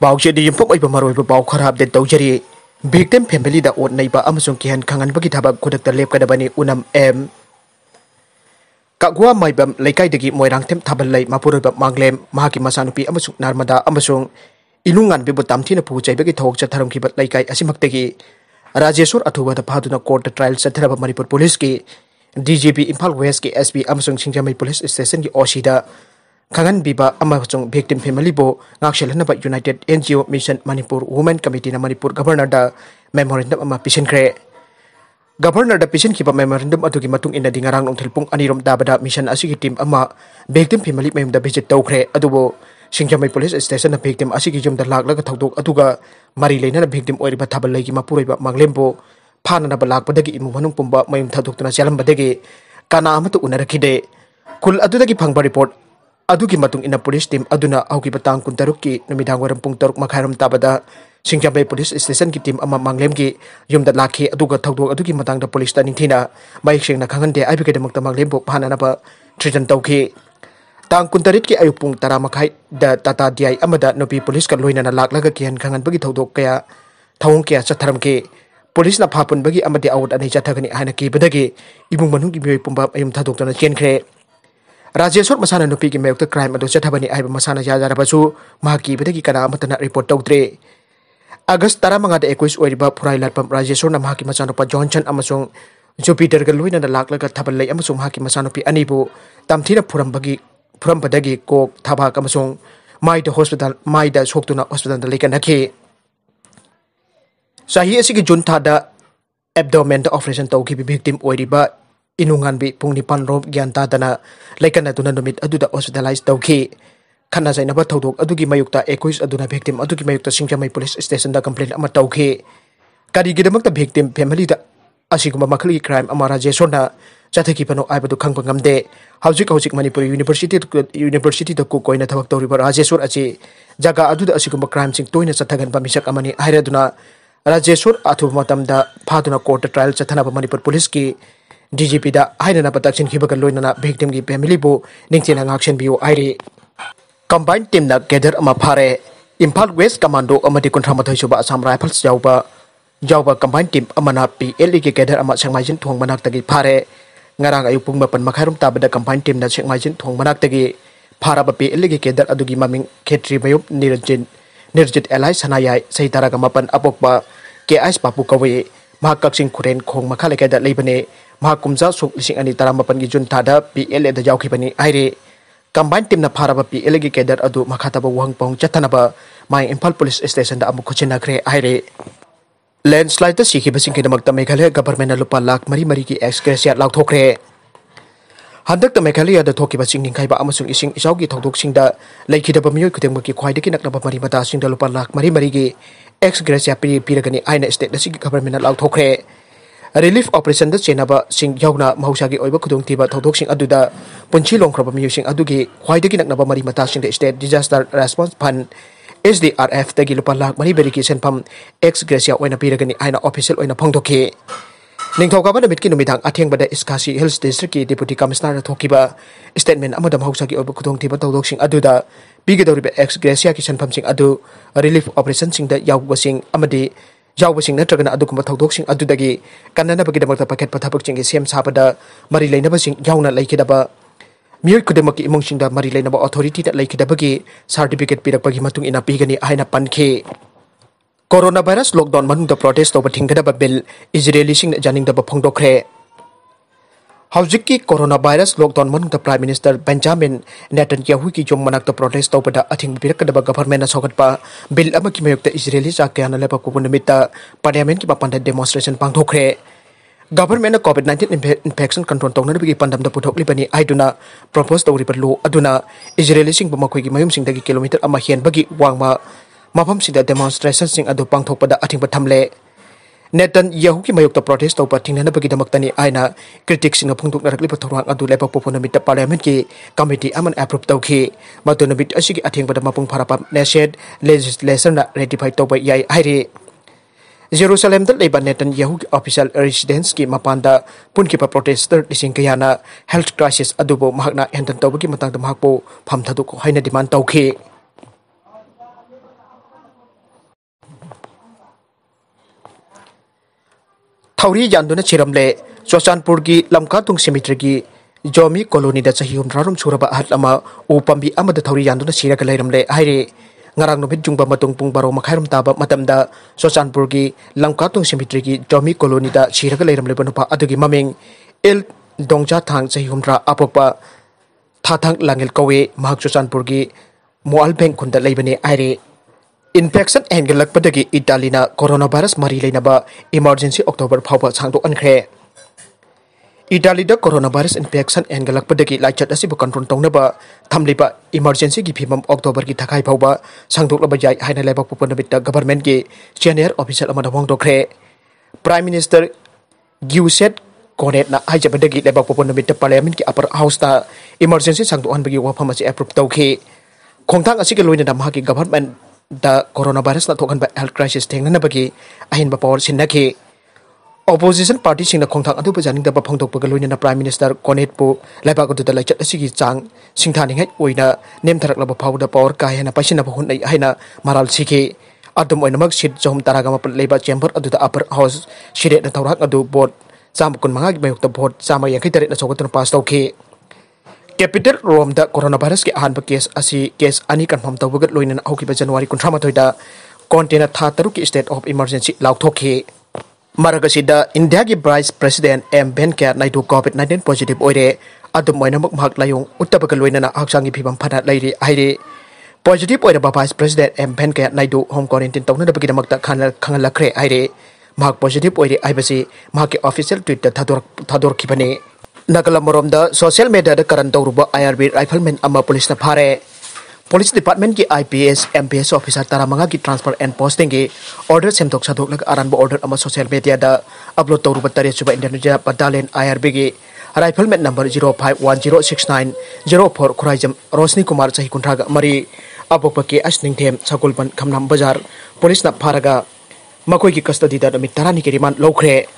Pauche di yumpok ay pamaroy pa pau kharab de tawjari. Victim family da Ot-Neiba amasung Kihan Khanghnbagi Thabk Khudakta Lepkadabani unam M. Kagwa may bam laikay dagi moirang tem thabalay mapuroy ba manglem mahaki masanupi amasung narmada amasung ilungan bibutam tina puchay bagi thawk sa tharam kibat laikay asimaktagi. Rajesur athuba da phaduna court trial sa tharaba Manipur Police ki DGP Imphal West ki SP amasung Singdamai Police Station ki Osida Khanghnbagi amasung victim family bo ngakselhanaba United NGO Mission Manipur Women Committee na Manipur Governor da memorandum ama pikhre. Governor da pisin kiba memorandum adugi matung ina dingarang nong thelpung anirom dabada mission asigi team ama victim family mayum da visit tawkhre adubo Singdamai Police Station na victim asigi jum da laklaga thawdok aduga mari leina na victim oiriba thabal legi mapuroiba manglembo phana na balakpadagi imu manung pumba mayum thadokna chalambadagi kana amatu unarakhide kul adudagi phangba report adugi matung ina police team aduna auki batang kuntaruk ki numidang waram pung taruk makhairam tabada Singdamai Police Station ki team ama manglem ki yumda lakhi aduga thawdok adugi matang da police ta ningthina maik sengna khanghande aibike damakta manglembo phana na ba thrijan tawki tang kuntarit ki ayupung tara makhai da tata diai amada nopi police ka loina na laklaga Kihan Khanghnbagi thawdok kaya thawung kya chatharam ki police na phapun bagi amadi awat ani chathagani haina ki badagi ibung manung ki meoi pumba ayum thadok na chenkhre. Rajesur masana nupi ki mayokta crime adu chathabani aiba masana jajarabasu mahaki badagi kana amatana report tawtre. August 15 oiriba phurai latpam Rajesur na mahaki machanupa Johnson amasung Jupiter ga loina na laklaga thabalai amasung mahaki machanupi anibu tamthina phuram badagi kok Thabk amasung maida hospital maida soktuna hospital da lekanaki. Sahi asigi June thada abdomen operation tawki victim oiriba inungan bi pung nipan rom gyanta dana laikana tuna numit aduda hospitalized tawki khana jaina ba thawdok adugi mayukta 21 aduna victim adugi mayukta Singdamai Police Station da complaint ama tawki kari gidamakta victim family da asiguma makhali crime ama Rajesur na chathaki pano aibadu khangpa ngamde hawjik Manipur University da ku koina Thabk tawriba Rajesur achi jaga aduda asiguma crime sing toina chathagan ba misak amani airaduna Rajesur athuba matamda phaduna court trial chathanaba Manipur Police ki DGP da haina pataksin khibaga loina victim ki family bo ningchena ngaksen bio airi combined team na gather ama phare Imphal West Commando amadi kontramathoi suba Assam Rifles jawba combined team amana PLE ki gather ama sengmaijin thong manak tagi phare ngarang ayu pung mapan makhairum tabada combined team na sengmaijin thong manak tagi phara ba PLE ki gather adugi maming khetri bayup nirjit alai sanayai saitara ga mapan apokba KS papu kawe mahakaksing kuren khong makhale ka da leibane mahakumja suk lising ani taramapan gi June thada PLE da jawkhibani aire combined team na pharaba PLE gi kedar adu makhataba wang pong chathanaba mai Imphal Police Station da amu khuchinakre aire landslide ta sikhi basing kedamakta Meghalaya government na lupa lakh mari ki ex gracia laukthokre handak ta Meghalaya da thoki basing ningkhaiba amasung ising isaugi thawdok singda laikhidaba mioi khudengmaki khwaidaki naknaba mari mata singda lupa lakh mari gi ex gracia piragani aina state da sigi government na laukthokre relief operation da chenaba sing yauna mahusagi oiba khudong tiba thawdok sing aduda punchi longkhraba mioi sing adugi khwaidaki naknaba mari mata singda state disaster response fund SDRF tagi lupa lakh mari ki senpam ex gracia oina piragani aina official oina phangdokhi ningthokaba namit ki numidang athengbada Iskasi Hills District ki deputy commissioner thokiba statement amada mahusagi oiba khudong tiba thawdok sing aduda bigedoriba ex gracia ki senpam sing adu relief operation sing da yawbasing amadi jawbasing natragana adugumba thawdok sing adudagi kanana bagidamakta paket pathabak sing sem sabada mari leinaba sing yauna laikidaba mioi kudemaki imong sing da mari leinaba authority da laikidabagi certificate pirakpagi matung ina pigani aina pankhe coronavirus lockdown manungda protest over thingdaba bill Israeli sing janing da phongdokre hawjiki coronavirus lockdown manungda prime minister Benjamin Netanyahu ki jom manakta protest over da athing pirakadaba government na sogatpa bill amaki mayokta Israeli chakyana lepa kupunamita parliament ki papanda demonstration pangthokre government na COVID-19 infection control tawna bigi pandam da puthokli bani aiduna propose tawri law aduna Israeli sing bamakoi ki mayum sing dagi kilometer ama hian bagi wangma mafam sida demonstration sing adu pangthokpada athing pathamle Netanyahu ki mayokta protest tawpa thingnana bagi damaktani aina critics sing phungtuk narakli pathorang adu lepa popunamita parliament ki committee aman approve tawki matunabit asigi athing pada mapung pharapa nesed legislation na ratify tawpa yai aire Jerusalem da leba Netanyahu ki official residence ki mapanda punki pa protester dising kayana health crisis adubo mahakna hentan tawbagi matang da mahakpo phamthaduk haina demand tawki Thouri Yanduna Siramle Churachandpur gi Lemkadung cemetery gi Jomi colony da chahi humrarum suraba ahal ama upambi amada Thouri Yanduna siraga leiramle haire ngarang nobit jungba matung pung baro makhairum taba matamda Churachandpur gi Lemkadung cemetery gi Jomi colony da siraga leiramle banupa adugi maming el dongja thang chahi humra apopa thatang langel kawe mahak Churachandpur gi Moal Bank khunda leibane haire infection Henggatlakpadagi Italina coronavirus mari leinaba emergency October Faoba Sangdok-hnkhre Italy da coronavirus infection Henggatlakpadagi laichat asibu control tongnaba thamliba emergency gi phimam October gi thakai Faoba Sangdok-hnkhre haina lebak pupanabita government gi senior official amada hongdokre Prime Minister Giuseppe Conte na haijabadagi lebak pupanabita parliament gi upper house ta emergency Sangdok-hnkhre wafam asi approve tawkhi khongthang asi ge loina namha gi government da coronavirus na thokan ba health crisis thengna bagi ahin ba power sinaki opposition party sing na khongthang adu bajaning da ba phongtok pa galoina na prime minister Conte pu laiba ko da laichat asigi chang singthani ngai oina nem tharak la ba phau da power ka hena pasina ba hun ai haina maral siki adum oina mak sit jom taraga ma laiba chamber adu da upper house sire na thawrak adu board cham kun manga gi mayuk da vote chama yakai tare na chogot na pass tawki Capital Rome da coronavirus ke ahan ba case asi case ani confirm tawbagat loina hoki ba January 13 da container tha taruk ki state of emergency laukthokhi maragasi da India ki vice president M Venkaiah Naidu COVID-19 positive oire adum moina mak mahak layong uttabaga loina na haksangi phibam phana lairi aire positive oire ba vice president M Venkaiah Naidu home quarantine tawna da bagida makta Khanghnbagi aire mahak positive oire aibasi mahak ki official tweet da thador khibane Nagalam da social media da Karan Taruba IRB rifleman ama police na phare police department ki IPS MPS officer taramanga ki transfer and posting ki order semtok sadok lag aranba order ama social media da upload Taruba tare suba Indonesia Battalion IRB ki rifleman number 05106904 Khuraijam Rosni Kumar chahi kuntraga mari abokpa ke asning them Sakulpan Khamnam Bazar police na pharaga makoi ki custody da mit tarani ki remand lokre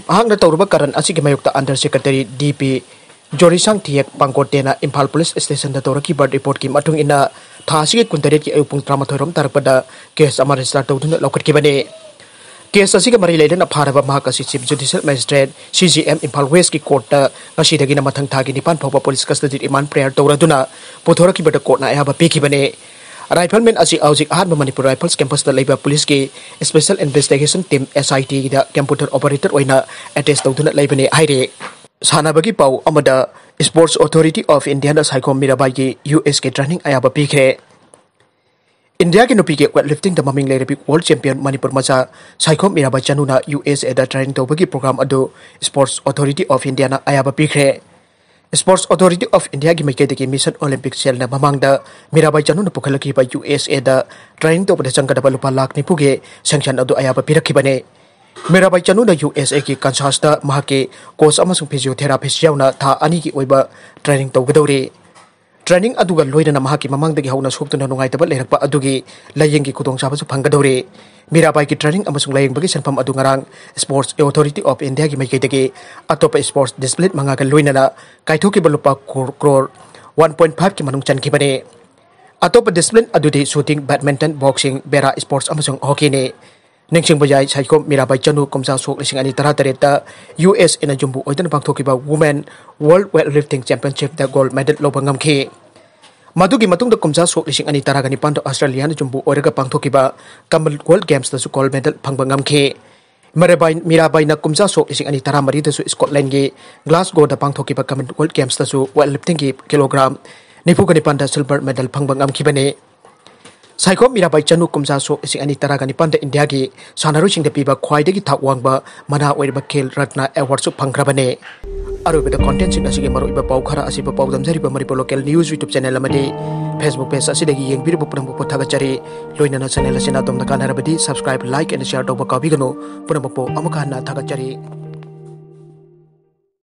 Ahang na Taruba Karan asigi mayukta under secretary DP Jorisang Thiek Pangkotena Imphal Police Station da Tauraki bird report ki matung ina tha asigi kuntaret ki ayupung 13 tarpada case ama register tawduna lokat ki bane case asigi mari leiden apharaba mahakasi chief judicial magistrate CGM Imphal West ki court ta ngasi dagi na mathang thagi nipan phoba police custody remand prayer tawraduna puthoraki bada court na ayaba peki bane Rifleman asi aujik ahad Manipur Rifles campus da laiba police ki special investigation team SIT da computer operator oina attest tawduna laibane haire sanabagi pau amada sports authority of India da Saikhom Mirabai ki US ke training ayaba pikhre India ki nupi ke weightlifting da maming lerepi world champion Manipur macha Saikhom Mirabai chanuna USA da training tawbagi program adu sports authority of India na ayaba pikhre Sports Authority of India ki maikay deki Mission Olympic Cell na mamang da Mirabai chanu na pukhalaki ba USA da training to pada changkada ba lupa lakh ni puge sanction adu ayaba pirakhi bane Mirabai chanu na USA ki Kansas da mahake coach amasung physiotherapist yauna tha ani ki oiba training to gadore training aduga loina na mahaki mamang degi hauna soktu na nungai tabal lerakpa adugi layeng ki kudong sabasu panggadore Mirabai ki training amasung layeng bagi sanpam adu ngarang Sports Authority of India ki maikay degi atopa sports discipline mga ka loina na kaitho ki balupa crore 1.5 ki manung chan ki bane atopa discipline adu di shooting badminton boxing bera sports amasung hockey ne Nengsing bajai Saikhom Mirabai chanu komsa sok lising ani tarata US ina jumbu oidan pangthoki ba Women World Weightlifting Championship da gold medal lobangam khi Madugi matung da komsa sok lising ani taragani pando Australia na jumbu oiraga pangthoki ba Commonwealth Games da su gold medal pangbangam khi Mirabai na komsa sok lising ani taramari da su Scotland gi Glasgow da pangthoki ba Commonwealth Games da su weightlifting gi kilogram nipugani panda silver medal pangbangam khi bane Saikhom Mirabai chanu kumsa so ising ani taragani panda India gi sanaru sing da piba khwaidagi thak wangba mana oirba khel ratna award su phangrabane aru beta content sing asigi maru iba pau khara asiba pau damjari ba mari local news YouTube channel amadi Facebook page asidagi yengbiru purang bu thagachari loina na channel asina tom da kanarabadi subscribe like and share to ba kabigano purang bu amaka na thagachari